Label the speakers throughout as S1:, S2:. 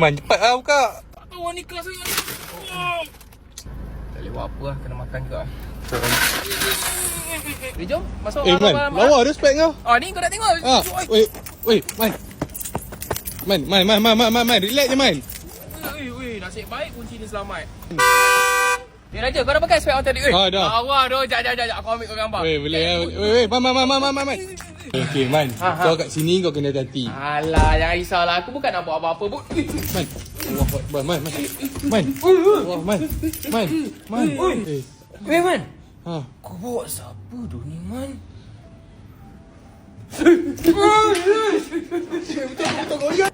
S1: Man, cepat lah buka.
S2: Tak tahu ni kelas sangat ni. Tak boleh buat apa lah, kena makan juga. Jom, masuk.
S1: Man, lawa ada spek kau.
S2: Ni kau nak tengok.
S1: Weh, Man, relax je, Man.
S2: Nasib baik kunci ni selamat. Raja, kau dah pakai spek orang tadi?
S1: Dah.
S2: Awak dah, jap. Aku ambil kau gambar.
S1: Boleh. Man. Okay, Man. Kau kat sini kau kena hati-hati.
S2: Alah, jangan risaulah. Aku bukan nak buat apa-apa pun.
S1: Man.
S2: Man.
S1: Ha.
S2: Kau bawa siapa tu ni, Man?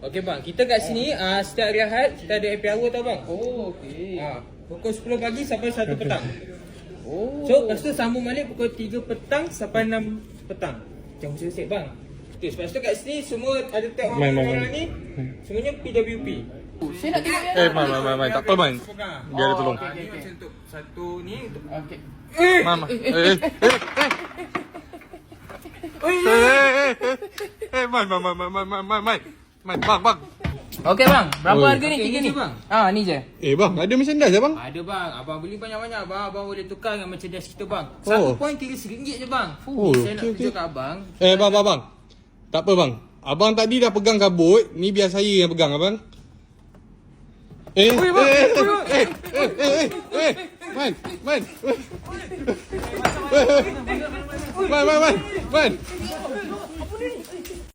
S2: Okey bang, kita kat sini setiap hari Ahad kita ada happy hour tau bang. Oh, okey. Pukul 10 pagi sampai 1 petang. Oh. So, lepas tu sambung balik pukul 3 petang sampai 6 petang. Macam musik bang. Okay, sebab tu kat sini semua ada tag orang ni. Semuanya PWP. Saya nak tengok ya.
S1: Man, tak apa, Man. Dia ada tolong.
S2: Ini macam untuk satu ni untuk okey.
S1: Man. Man, bang.
S2: Okey bang, berapa
S1: Oi.
S2: harga ni? 3 ni bang. Ni je.
S1: Bang, ada merchandise bang?
S2: Ada bang, abang beli banyak-banyak bang. Abang boleh tukar dengan merchandise kita bang.
S1: Oh.
S2: Satu poin kira RM1 je bang. Saya nak tunjuk kat abang.
S1: Bang. Tak apa bang. Abang tadi dah pegang kabut. Ni biar saya yang pegang abang. Man.